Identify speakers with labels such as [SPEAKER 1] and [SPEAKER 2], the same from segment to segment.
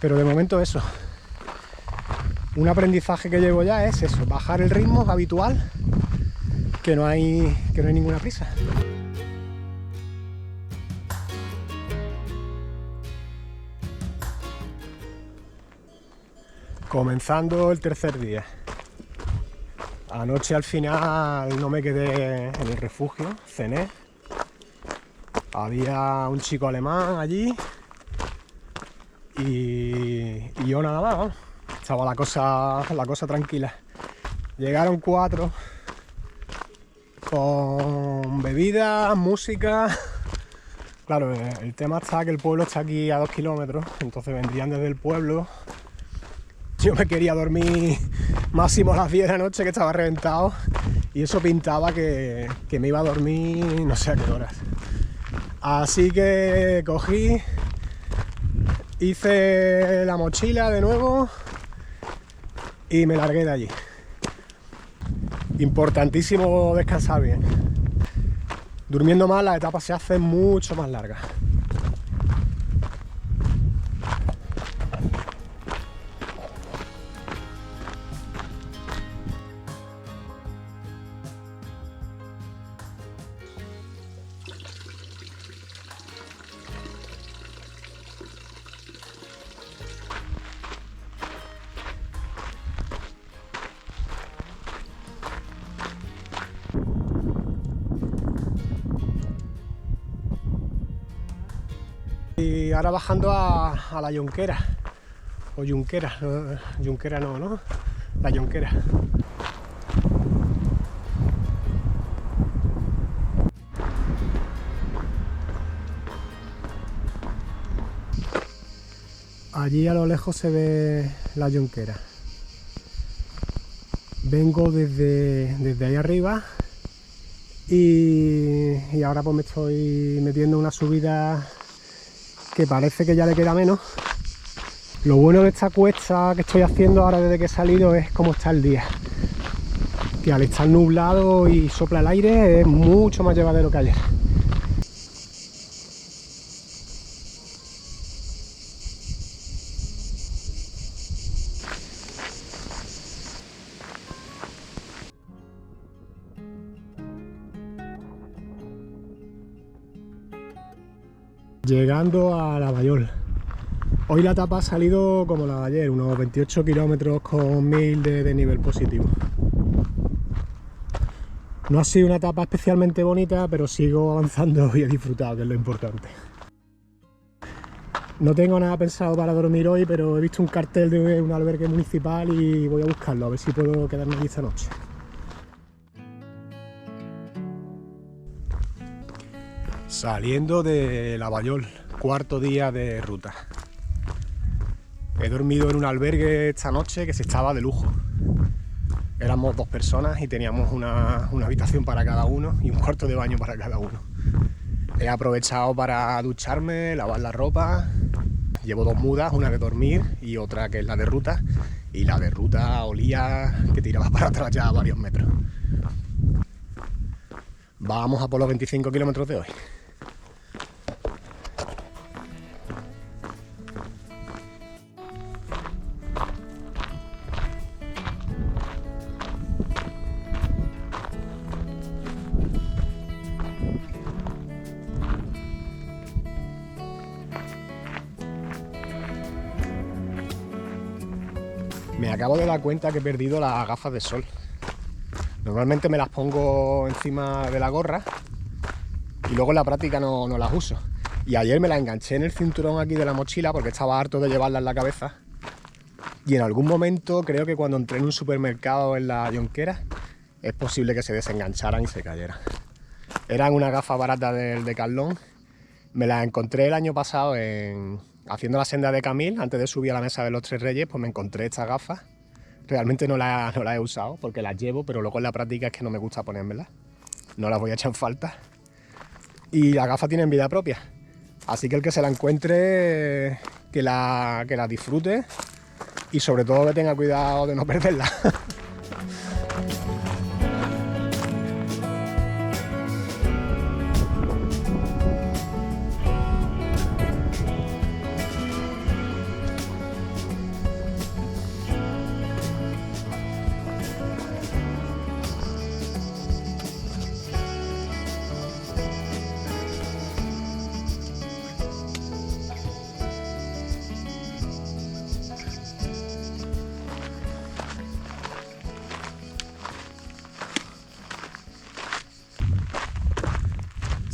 [SPEAKER 1] Pero de momento eso. Un aprendizaje que llevo ya es eso, bajar el ritmo habitual, que no hay ninguna prisa. Comenzando el tercer día. Anoche al final no me quedé en el refugio, cené. Había un chico alemán allí y yo nada más, ¿no? Estaba la cosa tranquila. Llegaron 4 con bebidas, música. Claro, el tema está que el pueblo está aquí a 2 kilómetros, entonces vendrían desde el pueblo. Yo me quería dormir máximo a las 10 de la noche, que estaba reventado, y eso pintaba que me iba a dormir no sé a qué horas. Así que cogí, hice la mochila de nuevo y me largué de allí. Importantísimo descansar bien. Durmiendo mal las etapas se hacen mucho más largas. Y ahora bajando a la Jonquera, o Junquera, Junquera no, la Jonquera. Allí a lo lejos se ve la Jonquera. Vengo desde ahí arriba y ahora pues me estoy metiendo en una subida que parece que ya le queda menos. Lo bueno de esta cuesta que estoy haciendo ahora desde que he salido es cómo está el día, que al estar nublado y sopla el aire es mucho más llevadero que ayer. Llegando a Lavallol. Hoy la etapa ha salido como la de ayer, unos 28 kilómetros con 1000 de nivel positivo. No ha sido una etapa especialmente bonita, pero sigo avanzando y he disfrutado, que es lo importante. No tengo nada pensado para dormir hoy, pero he visto un cartel de un albergue municipal y voy a buscarlo, a ver si puedo quedarme allí esta noche. Saliendo de Lavallol, cuarto día de ruta. He dormido en un albergue esta noche que se estaba de lujo. Éramos 2 personas y teníamos una habitación para cada uno y un cuarto de baño para cada uno. He aprovechado para ducharme, lavar la ropa. Llevo 2 mudas, una de dormir y otra que es la de ruta. Y la de ruta olía que tiraba para atrás ya a varios metros. Vamos a por los 25 kilómetros de hoy. Me acabo de dar cuenta que he perdido las gafas de sol. Normalmente me las pongo encima de la gorra y luego en la práctica no las uso. Y ayer me las enganché en el cinturón aquí de la mochila porque estaba harto de llevarlas en la cabeza. Y en algún momento, creo que cuando entré en un supermercado en la Jonquera, es posible que se desengancharan y se cayeran. Eran unas gafas baratas del Decathlon. Me las encontré el año pasado haciendo la senda de Camil, antes de subir a la mesa de los 3 Reyes, pues me encontré estas gafas. Realmente no las he usado porque las llevo, pero luego en la práctica es que no me gusta ponérmelas. No las voy a echar en falta. Y las gafas tienen vida propia. Así que el que se la encuentre, que la disfrute y sobre todo que tenga cuidado de no perderla.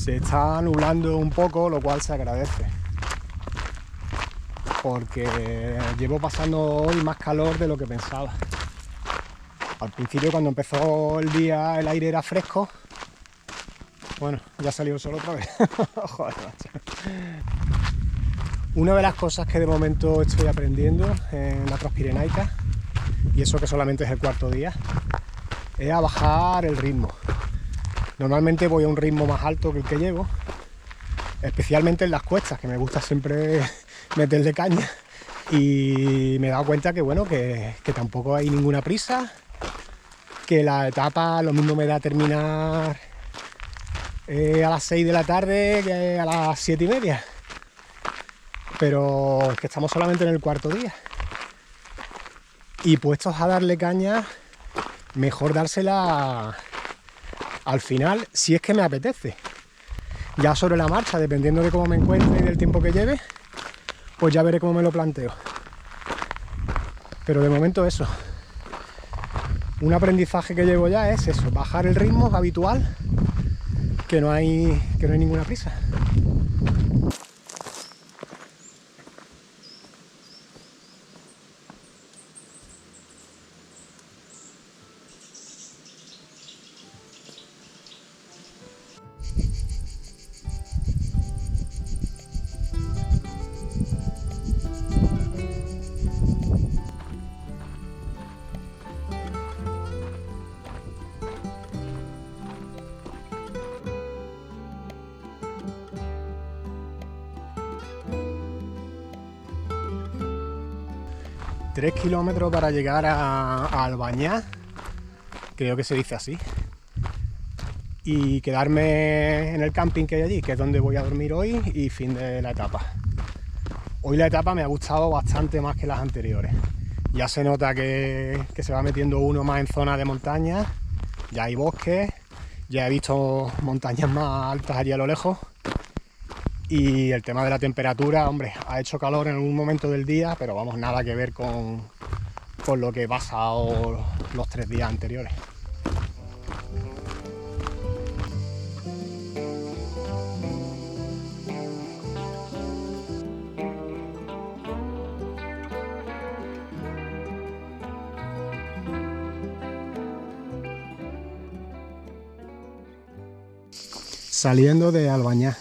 [SPEAKER 1] Se está nublando un poco, lo cual se agradece, porque llevo pasando hoy más calor de lo que pensaba. Al principio, cuando empezó el día, el aire era fresco. Bueno, ya salió el sol otra vez. Joder, macho. Una de las cosas que de momento estoy aprendiendo en la Transpirenaica, y eso que solamente es el cuarto día, es a bajar el ritmo. Normalmente voy a un ritmo más alto que el que llevo, especialmente en las cuestas, que me gusta siempre meterle caña, y me he dado cuenta que bueno, que tampoco hay ninguna prisa, que la etapa lo mismo me da terminar a las 6 de la tarde que a las 7:30, pero es que estamos solamente en el cuarto día, y puestos a darle caña, mejor dársela al final, si es que me apetece. Ya sobre la marcha, dependiendo de cómo me encuentre y del tiempo que lleve, pues ya veré cómo me lo planteo. Pero de momento eso. Un aprendizaje que llevo ya es eso, bajar el ritmo habitual, que no hay ninguna prisa. Tres kilómetros para llegar a Albañá, creo que se dice así, y quedarme en el camping que hay allí, que es donde voy a dormir hoy, y fin de la etapa. Hoy la etapa me ha gustado bastante más que las anteriores. Ya se nota que se va metiendo uno más en zona de montaña, ya hay bosques, ya he visto montañas más altas allí a lo lejos. Y el tema de la temperatura, hombre, ha hecho calor en algún momento del día, pero vamos, nada que ver con lo que he pasado los 3 días anteriores. Saliendo de Albañá.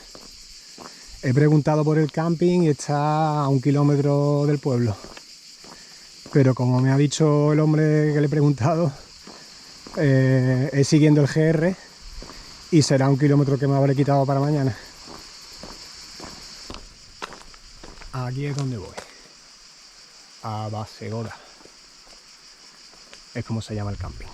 [SPEAKER 1] He preguntado por el camping y está a 1 kilómetro del pueblo. Pero como me ha dicho el hombre que le he preguntado, es siguiendo el GR y será 1 kilómetro que me habré quitado para mañana. Aquí es donde voy. A Basegoda. Es como se llama el camping.